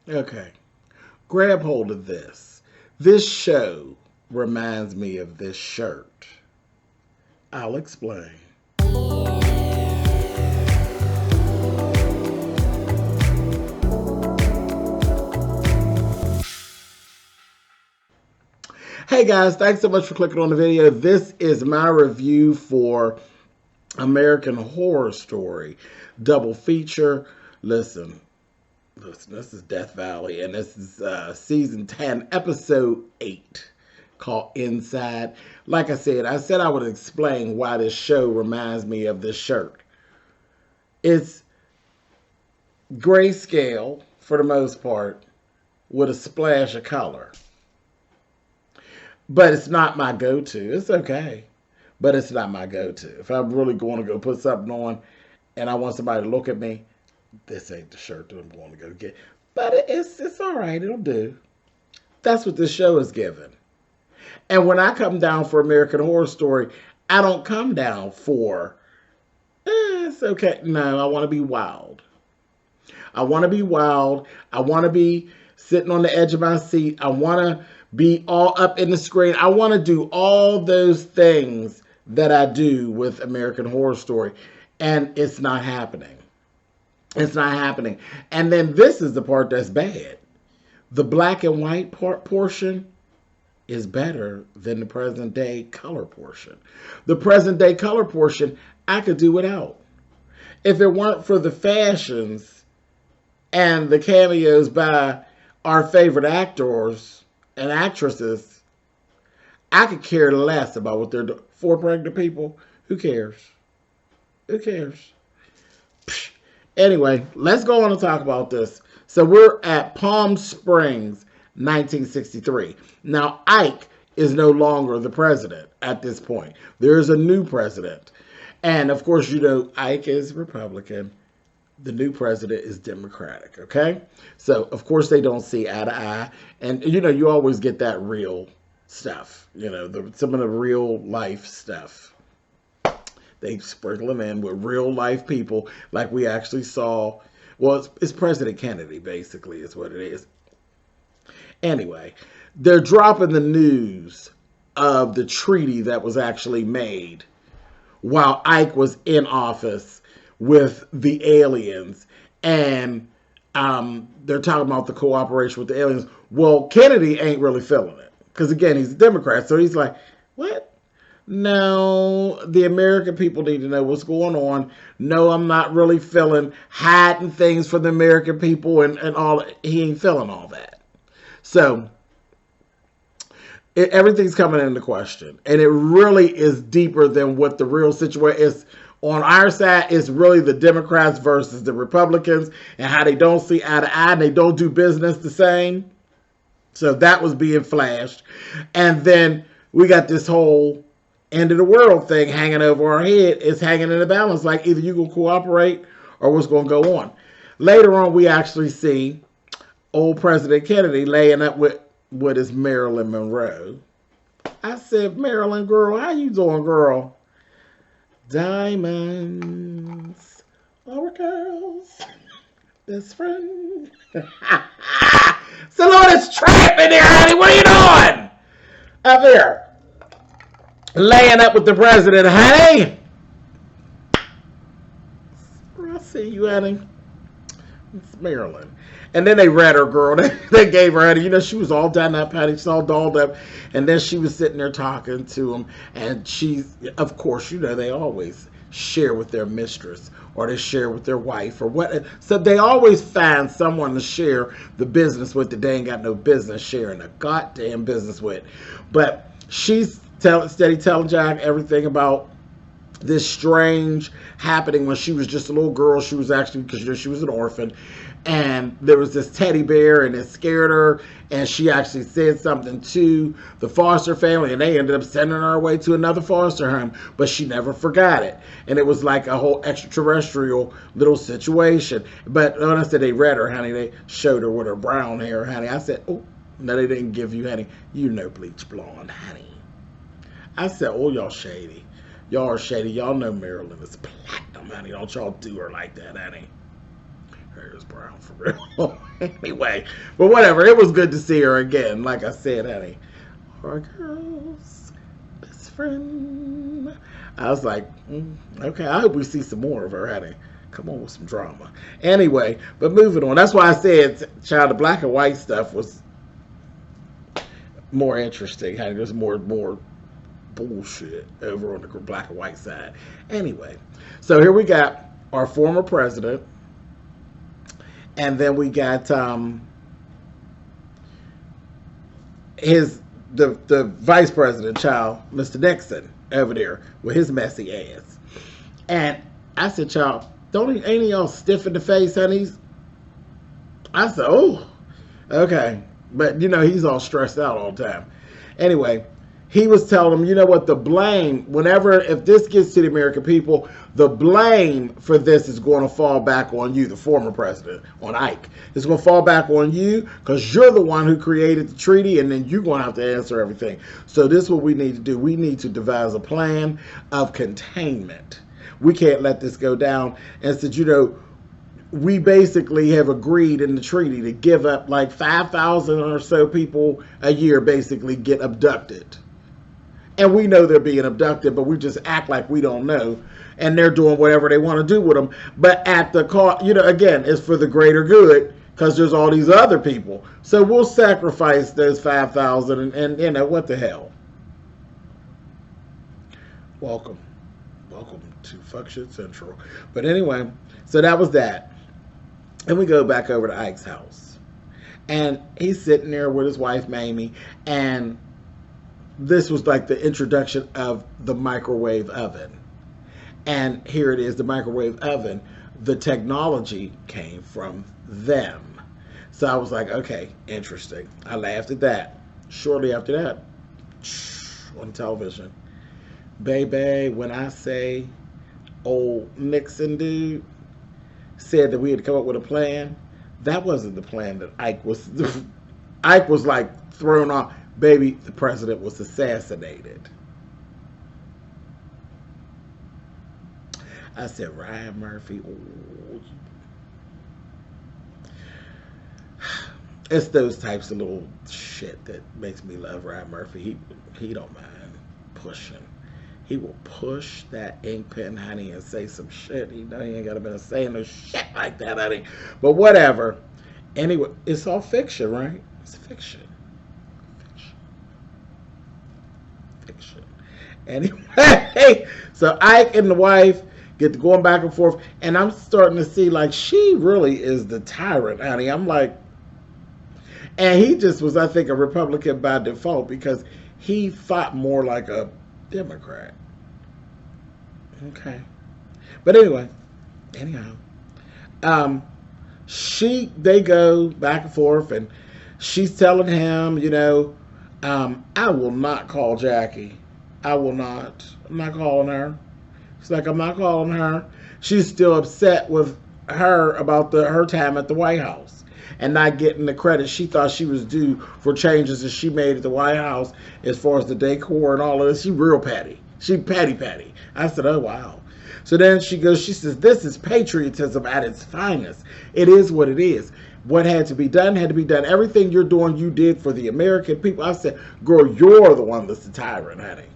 Okay. Grab hold of this. This show reminds me of this shirt. I'll explain. Hey guys, thanks so much for clicking on the video. This is my review for American Horror Story double feature. Listen, this is Death Valley, and this is season 10, episode 8, called Inside. Like I said I would explain why this show reminds me of this shirt. It's grayscale for the most part with a splash of color. But it's not my go-to. It's okay. But it's not my go-to. If I'm really going to go put something on and I want somebody to look at me, this ain't the shirt that I'm going to go get. But it's all right. It'll do. That's what this show is given. And when I come down for American Horror Story, I don't come down for, it's okay. No, I want to be wild. I want to be wild. I want to be sitting on the edge of my seat. I want to be all up in the screen. I want to do all those things that I do with American Horror Story. And it's not happening. It's not happening. And then this is the part that's bad. The black and white portion is better than the present day color portion. The present day color portion, I could do without. If it weren't for the fashions and the cameos by our favorite actors and actresses, I could care less about what they're doing. For pregnant people, who cares? Who cares? Psh. Anyway, let's go on and talk about this. So we're at Palm Springs, 1963. Now, Ike is no longer the president at this point. There is a new president. And, of course, you know, Ike is Republican. The new president is Democratic, okay? So, of course, they don't see eye to eye. And, you know, you always get that real stuff. You know, some of the real life stuff. They sprinkle them in with real life people like we actually saw. Well, it's President Kennedy, basically, is what it is. Anyway, they're dropping the news of the treaty that was actually made while Ike was in office with the aliens, and they're talking about the cooperation with the aliens. Well, Kennedy ain't really feeling it, because again, he's a Democrat, so he's like, what? No, the American people need to know what's going on. No, I'm not really feeling hiding things from the American people and all. He ain't feeling all that. So everything's coming into question, and it really is deeper than what the real situation is. On our side, it's really the Democrats versus the Republicans and how they don't see eye to eye and they don't do business the same. So that was being flashed. And then we got this whole end of the world thing hanging over our head. It's hanging in the balance. Like either you will cooperate or what's going to go on. Later on, we actually see old President Kennedy laying up with what is Marilyn Monroe. I said, Marilyn, girl, how you doing, girl? Diamonds, our girls, best friend. So Lord, it's tramp in there, honey. What are you doing? Up here. Laying up with the president, honey. I see you, honey. It's Marilyn. And then they read her, girl. They gave her, honey. You know, she was all done up, honey. She's all dolled up. And then she was sitting there talking to him. And she's, of course, you know, they always share with their mistress or they share with their wife or what. So they always find someone to share the business with that they ain't got no business sharing a goddamn business with. But she's steady telling Jack everything about this strange happening when she was just a little girl. She was actually, because you know, she was an orphan, and there was this teddy bear and it scared her, and she actually said something to the foster family, and they ended up sending her away to another foster home, but she never forgot it. And it was like a whole extraterrestrial little situation. But when I said they read her, honey, they showed her with her brown hair, honey. I said, oh, no, they didn't give you, honey. You know bleach blonde, honey. I said, oh, y'all shady. Y'all are shady. Y'all know Marilyn is platinum, honey. Don't y'all do her like that, honey. hair is brown for real. Anyway, but whatever. It was good to see her again. Like I said, honey, our girl's best friend. I was like, okay, I hope we see some more of her, honey. Come on with some drama. Anyway, but moving on. That's why I said, child, the black and white stuff was more interesting. Honey, there's more bullshit over on the black and white side. Anyway, so here we got our former president, and then we got the vice president, child, Mr. Nixon, over there with his messy ass. And I said, child, ain't he all stiff in the face, honey? I said, oh, okay. But, you know, he's all stressed out all the time. Anyway, he was telling them, you know what, the blame, if this gets to the American people, the blame for this is going to fall back on you, the former president, on Ike. It's going to fall back on you because you're the one who created the treaty, and then you're going to have to answer everything. So this is what we need to do. We need to devise a plan of containment. We can't let this go down. And said, you know, we basically have agreed in the treaty to give up like 5,000 or so people a year basically get abducted. And we know they're being abducted, but we just act like we don't know. And they're doing whatever they want to do with them. But at the cost, you know, again, it's for the greater good because there's all these other people. So we'll sacrifice those 5,000 and you know, what the hell. Welcome to Fuck Shit Central. But anyway, so that was that. And we go back over to Ike's house. And he's sitting there with his wife, Mamie. And this was like the introduction of the microwave oven. And here it is, the microwave oven. The technology came from them. So I was like, okay, interesting. I laughed at that. Shortly after that, on television, baby, when I say old Nixon dude said that we had to come up with a plan, that wasn't the plan that Ike was. Ike was like thrown off. Baby, the president was assassinated. I said, Ryan Murphy. Oh. It's those types of little shit that makes me love Ryan Murphy. He don't mind pushing. He will push that ink pen, honey, and say some shit. He know he ain't got to be saying no shit like that, honey. But whatever. Anyway, it's all fiction, right? It's fiction. Fiction. Anyway, so Ike and the wife get to going back and forth, and I'm starting to see like she really is the tyrant, honey. I'm like, and he just was, I think, a Republican by default because he fought more like a Democrat. Okay. But anyway, anyhow, they go back and forth, and she's telling him, you know, I will not call Jackie. I will not. I'm not calling her. She's like, I'm not calling her. She's still upset with her about her time at the White House and not getting the credit she thought she was due for changes that she made at the White House as far as the decor and all of this. She real petty. She petty. I said, oh, wow. So then she says, this is patriotism at its finest. It is what it is. What had to be done had to be done. Everything you're doing, you did for the American people. I said, girl, you're the one that's the tyrant, honey.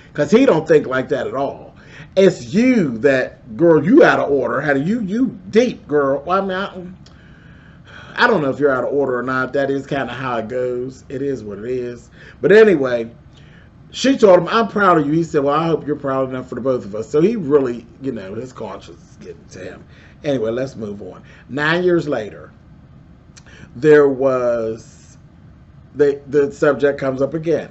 Because he don't think like that at all. It's you that, girl, you out of order. Honey, you deep, girl. Well, I mean, I don't know if you're out of order or not. That is kind of how it goes. It is what it is. But anyway, she told him, I'm proud of you. He said, well, I hope you're proud enough for the both of us. So he really, you know, his conscience is getting to him. Anyway, let's move on. 9 years later, there was, the subject comes up again.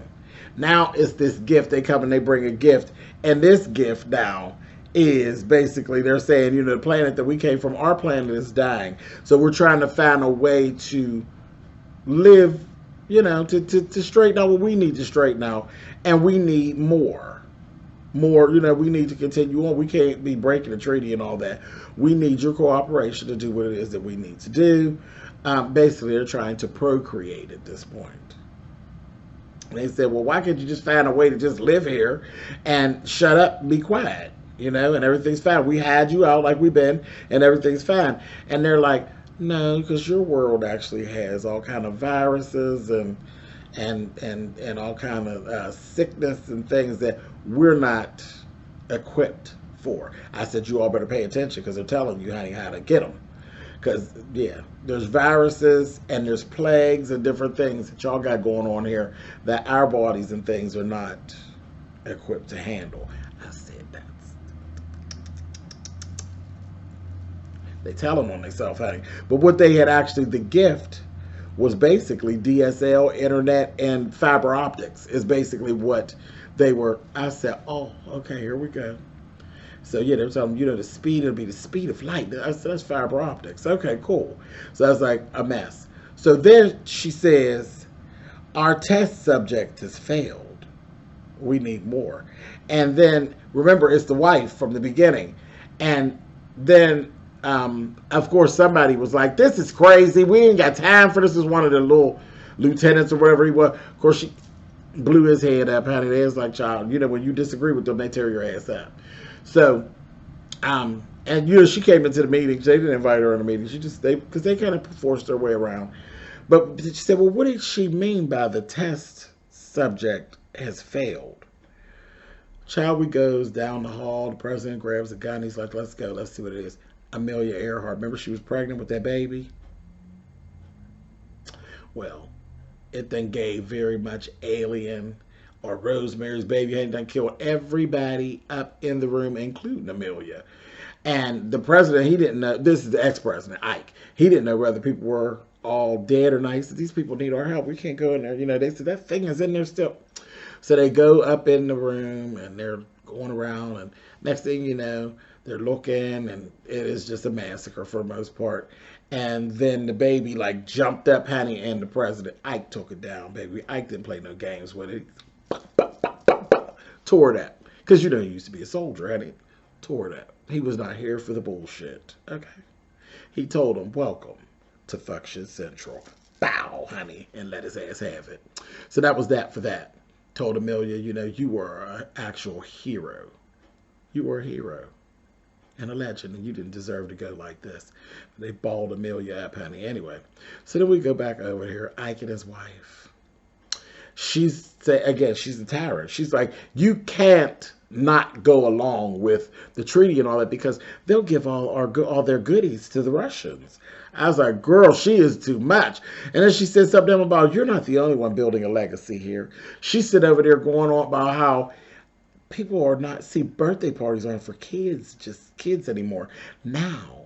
Now it's this gift. They come and they bring a gift. And this gift now is basically, they're saying, you know, the planet that we came from, our planet is dying. So we're trying to find a way to live, you know, to straighten out what we need to straighten out. And we need more, you know, we need to continue on. We can't be breaking the treaty and all that. We need your cooperation to do what it is that we need to do. Basically, they're trying to procreate at this point. They said, well, why can't you just find a way to just live here and shut up and be quiet? you know, and everything's fine. We had you out like we've been, and everything's fine. And they're like, no, because your world actually has all kind of viruses and all kind of sickness and things that we're not equipped for. I said, you all better pay attention because they're telling you how to get them. Because, yeah, there's viruses and there's plagues and different things that y'all got going on here that our bodies and things are not equipped to handle. I said that. They tell them on themselves, honey. But what they had actually, the gift was basically DSL, internet, and fiber optics is basically what they were. I said, oh, okay, here we go. So, yeah, they were telling them, you know, the speed, it'll be the speed of light. I said, that's fiber optics. Okay, cool. So I was like, a mess. So then she says, our test subject has failed. We need more. And then, remember, it's the wife from the beginning. And then, of course, somebody was like, this is crazy. We ain't got time for this. This is one of the little lieutenants or whatever he was. Of course, she blew his head up, honey. They was like, child, you know, when you disagree with them, they tear your ass up. So, and you know, she came into the meeting. They didn't invite her in the meeting. Because they kind of forced their way around. But she said, well, what did she mean by the test subject has failed? Child, we goes down the hall. The president grabs a gun. He's like, let's go. Let's see what it is. Amelia Earhart. Remember she was pregnant with that baby? Well, it then gave very much Alien or Rosemary's Baby. Had done killed everybody up in the room, including Amelia. And the president, he didn't know. This is the ex-president, Ike. He didn't know whether people were all dead or not. He said, these people need our help. We can't go in there. You know, they said, that thing is in there still. So they go up in the room, and they're going around. And next thing you know, they're looking, and it is just a massacre for the most part. And then the baby, like, jumped up, honey, and the president, Ike, took it down, baby. Ike didn't play no games with it. Tore it up. Because, you know, he used to be a soldier, honey. Tore it up. He was not here for the bullshit. Okay. He told him, welcome to Fuction Central. Bow, honey, and let his ass have it. So that was that for that. Told Amelia, you know, you were an actual hero. You were a hero. And a legend, and you didn't deserve to go like this. They balled Amelia up, honey. Anyway, so then we go back over here. Ike and his wife. She's a tyrant. She's like, you can't not go along with the treaty and all that because they'll give all their goodies to the Russians. I was like, girl, she is too much. And then she said something about, you're not the only one building a legacy here. She said over there going on about how people are not, see, birthday parties aren't for kids, just kids anymore. Now,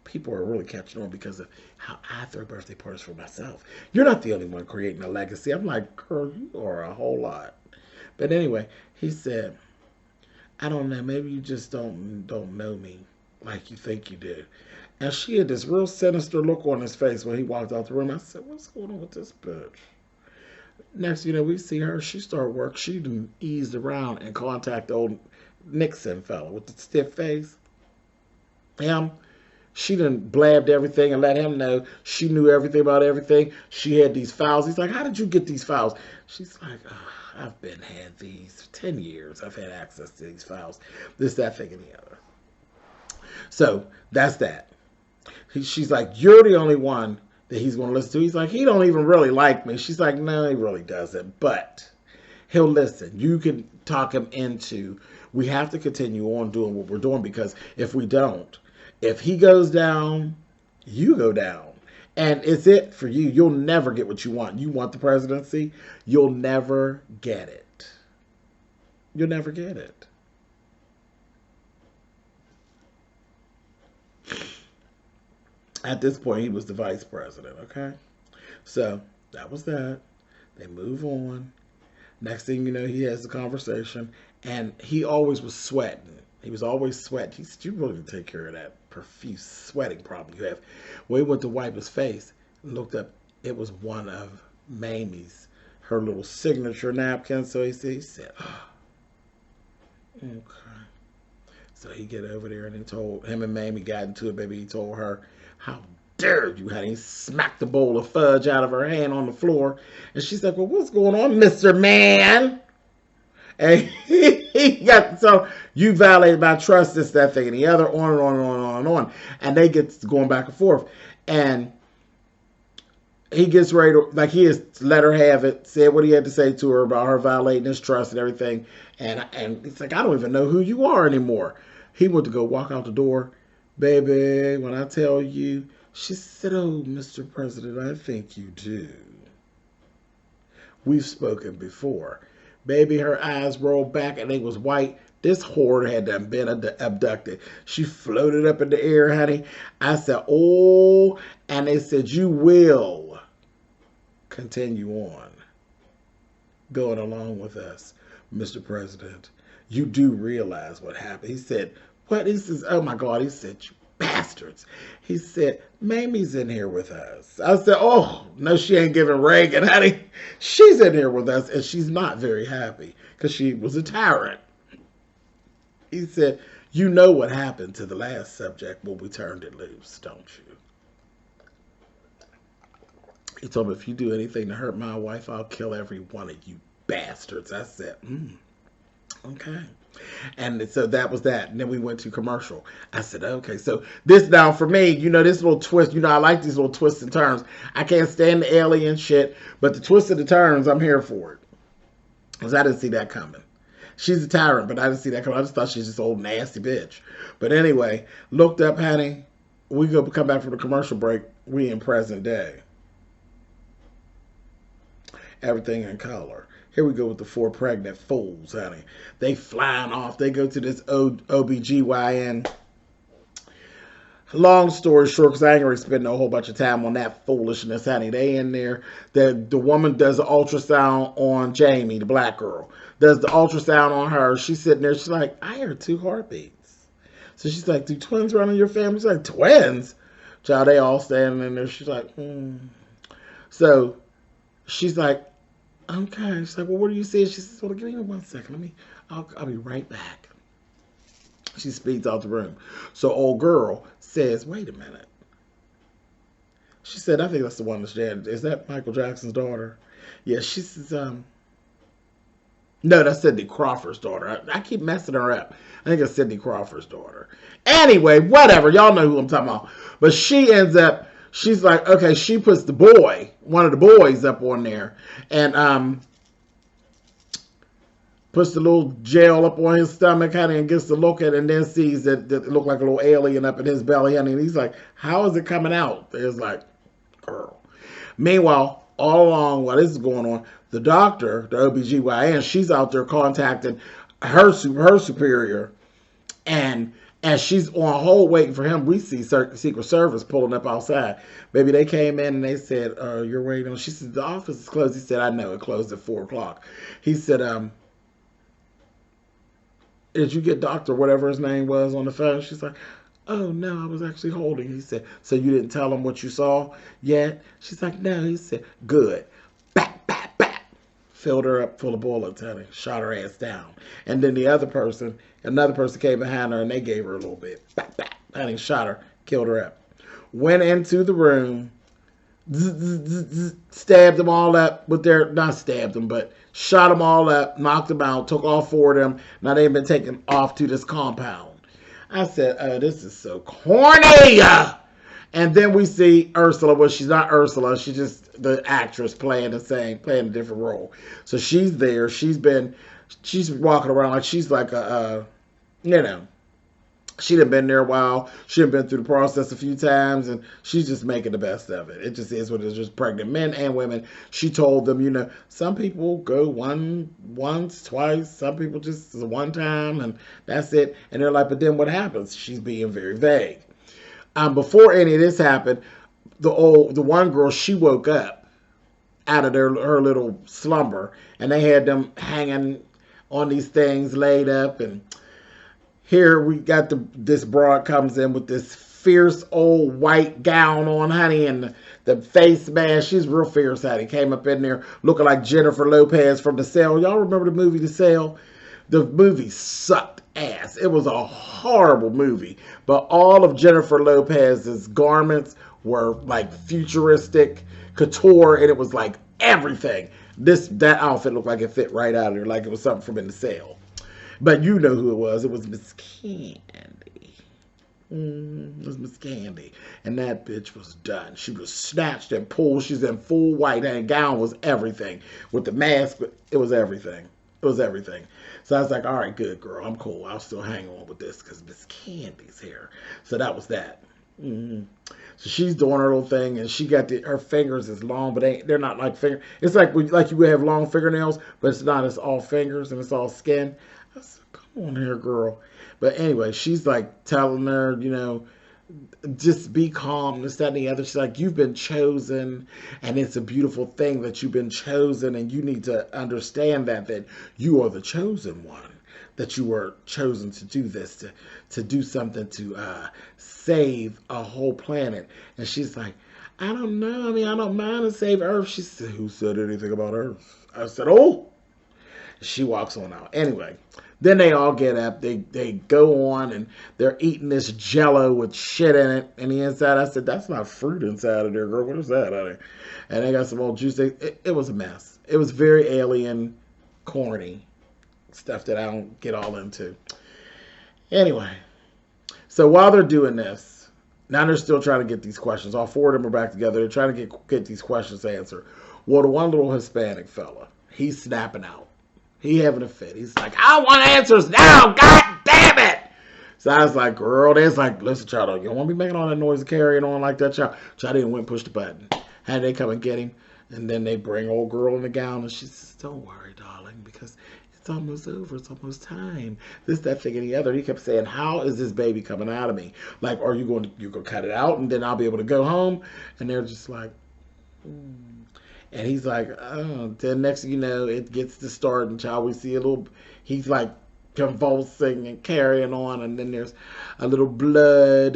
people are really catching on because of how I throw birthday parties for myself. You're not the only one creating a legacy. I'm like, girl, you are a whole lot. But anyway, he said, I don't know, maybe you just don't know me like you think you do. And she had this real sinister look on his face when he walked out the room. I said, what's going on with this bitch? Next, you know, we see her. She started work. She done eased around and contacted old Nixon fella with the stiff face. Him. She done blabbed everything and let him know she knew everything about everything. She had these files. He's like, how did you get these files? She's like, oh, I've had these 10 years. I've had access to these files. This, that, thing, and the other. So that's that. She's like, you're the only one that he's going to listen to. He's like, he don't even really like me. She's like, no, he really doesn't. But he'll listen. You can talk him into, we have to continue on doing what we're doing because if we don't, if he goes down, you go down. And it's it for you. You'll never get what you want. You want the presidency, you'll never get it. You'll never get it. At this point, he was the vice president, okay? So, that was that. They move on. Next thing you know, he has a conversation. And he always was sweating. He was always sweating. He said, you really need to take care of that profuse sweating problem you have. Well, he went to wipe his face and looked up. It was one of Mamie's, her little signature napkin. So he said, oh, okay. So he get over there and he told, him and Mamie got into it, baby. He told her, how dare you, honey? He smacked the bowl of fudge out of her hand on the floor. And she's like, well, what's going on, Mr. Man? And he he got so you violated my trust, this, that thing, and the other, on and on and on and on and on. And they get going back and forth. And he gets ready to, like, he has let her have it, said what he had to say to her about her violating his trust and everything. And he's like, I don't even know who you are anymore. He went to go walk out the door. Baby, when I tell you, she said, oh, Mr. President, I think you do. We've spoken before. Baby, her eyes rolled back and they was white. This whore had done been abducted. She floated up in the air, honey. I said, oh, and they said, you will continue on going along with us, Mr. President. You do realize what happened. He said, what? He says, oh my God. He said, you bastards. He said, Mamie's in here with us. I said, oh, no, she ain't giving Reagan, honey. She's in here with us, and she's not very happy because she was a tyrant. He said, you know what happened to the last subject when we turned it loose, don't you? He told me, if you do anything to hurt my wife, I'll kill every one of you bastards. I said, okay. And so that was that. And then we went to commercial. I said, okay. So this now for me, you know, this little twist, you know, I like these little twists and turns. I can't stand the alien shit, but the twists and the turns, I'm here for it. Because I didn't see that coming. She's a tyrant, but I didn't see that coming. I just thought she's just old nasty bitch. But anyway, looked up, honey. We go come back from the commercial break. We in present day. Everything in color. Here we go with the 4 pregnant fools, honey. They flying off. They go to this OBGYN. Long story short, because I ain't going to spend a whole bunch of time on that foolishness, honey. They in there. The woman does the ultrasound on Jamie, the black girl. Does the ultrasound on her. She's sitting there. She's like, I heard 2 heartbeats. So she's like, do twins run in your family? She's like, twins? Child, they all standing in there. She's like, So she's like, okay. She's like, well, what do you say? She says, well, give me 1 second. I'll be right back. She speeds out the room. So old girl says, wait a minute. She said, I think that's the one that's dead. Is that Michael Jackson's daughter? Yeah, she says, no, that's Cindy Crawford's daughter. I keep messing her up. I think it's Cindy Crawford's daughter. Anyway, whatever. Y'all know who I'm talking about. But she ends up, she's like, okay, she puts the boy, one of the boys up on there, and puts the little gel up on his stomach, honey, and gets to look at it, and then sees that it looked like a little alien up in his belly, honey, and he's like, how is it coming out? It's like, girl. Meanwhile, all along while this is going on, the doctor, the OBGYN, she's out there contacting her superior, and as she's on hold waiting for him, we see Secret Service pulling up outside. Baby, they came in and they said, you're waiting on, she said, the office is closed. He said, I know, it closed at 4 o'clock. He said, did you get Dr. whatever his name was on the phone? She's like, oh, no, I was actually holding. He said, so you didn't tell him what you saw yet? She's like, no. He said, good. Back, back, back. Filled her up full of bullets, honey. Shot her ass down. And then another person came behind her and they gave her a little bit. Back, back. Honey, shot her. Killed her up. Went into the room. Stabbed them all up with their, not stabbed them, but shot them all up, knocked them out, took all 4 of them. Now they've been taken off to this compound. I said, oh, this is so corny. And then we see Ursula. Well, she's not Ursula. She's just the actress playing a different role. So she's there. She's walking around like she's like a, you know, she done been there a while. She done been through the process a few times, and she's just making the best of it. It just is what it is. Just pregnant men and women. She told them, you know, some people go once, twice. Some people just one time, and that's it. And they're like, but then what happens? She's being very vague. Before any of this happened, the one girl, she woke up out of her little slumber, and they had them hanging on these things laid up, and here we got this broad comes in with this fierce old white gown on, honey, and the face mask. She's real fierce, honey. Came up in there looking like Jennifer Lopez from The Cell. Y'all remember the movie The Cell? The movie sucked ass. It was a horrible movie. But all of Jennifer Lopez's garments were like futuristic couture, and it was like everything. That outfit looked like it fit right out of there, like it was something from In The Cell. But you know who it was. It was Miss Candy. It was Miss Candy. And that bitch was done. She was snatched and pulled. She's in full white. And gown was everything. With the mask, it was everything. It was everything. So I was like, all right, good, girl. I'm cool. I'll still hang on with this because Miss Candy's here. So that was that. So she's doing her little thing, and she got her fingers is long, but they're not like finger. It's like you would have long fingernails, but it's not. It's all fingers and it's all skin. I said, come on here, girl. But anyway, she's like telling her, just be calm, this, that, and the other. She's like, you've been chosen, and it's a beautiful thing that you've been chosen, and you need to understand that you are the chosen one, that you were chosen to do this, to do something to save a whole planet. And she's like, I don't know. I mean, I don't mind to save Earth. She said, who said anything about Earth? I said, oh. She walks on out. Anyway, then they all get up. They go on, and they're eating this Jello with shit in it. And the inside, I said, that's not fruit inside of there, girl. What is that out there? And they got some old juice. It was a mess. It was very alien, corny stuff that I don't get all into. Anyway, so while they're doing this, now they're still trying to get these questions. All four of them are back together. They're trying to get these questions answered. Well, the one little Hispanic fella, he's snapping out. He having a fit. He's like, I want answers now. God damn it. So I was like, girl, there's like, listen, child, you don't want to be making all that noise and carrying on like that, child. Child didn't went and push the button. Had they come and get him. And then they bring old girl in the gown, and she says, don't worry, darling, because it's almost over. It's almost time. This, that, thing, and the other. He kept saying, how is this baby coming out of me? Like, are you going to cut it out, and then I'll be able to go home? And they're just like, And he's like, oh. Then next thing you know, it gets to start, and child, we see a little, he's like convulsing and carrying on, and then there's a little blood,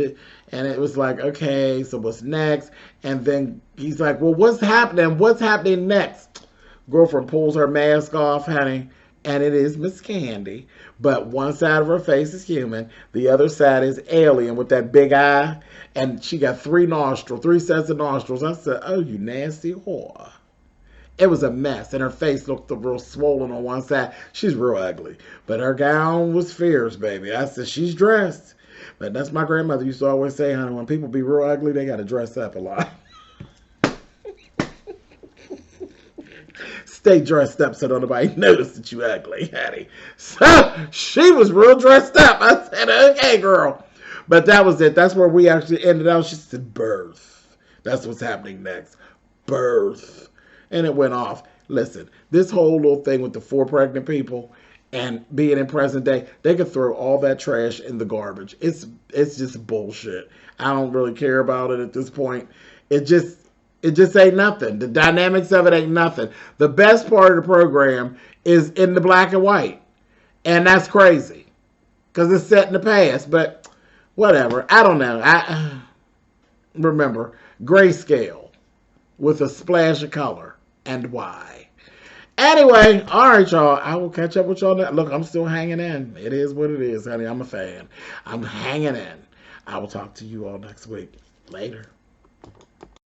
and it was like, okay, so what's next? And then he's like, well, what's happening? What's happening next? Girlfriend pulls her mask off, honey, and it is Miss Candy, but one side of her face is human, the other side is alien with that big eye, and she got three sets of nostrils. I said, oh, you nasty whore. It was a mess, and her face looked real swollen on one side. She's real ugly, but her gown was fierce, baby. I said, she's dressed. But that's my grandmother used to always say, honey, when people be real ugly, they got to dress up a lot. Stay dressed up so nobody notice that you ugly, honey. So she was real dressed up. I said, okay, girl. But that was it. That's where we actually ended up. She said, birth. That's what's happening next. Birth. And it went off. Listen, this whole little thing with the 4 pregnant people and being in present day, they could throw all that trash in the garbage. It's just bullshit. I don't really care about it at this point. It just ain't nothing. The dynamics of it ain't nothing. The best part of the program is in the black and white. And that's crazy. Because it's set in the past. But whatever. I don't know. Remember, grayscale with a splash of color. And why? Anyway, all right, y'all. I will catch up with y'all now. Look, I'm still hanging in. It is what it is, honey. I'm a fan. I'm hanging in. I will talk to you all next week. Later.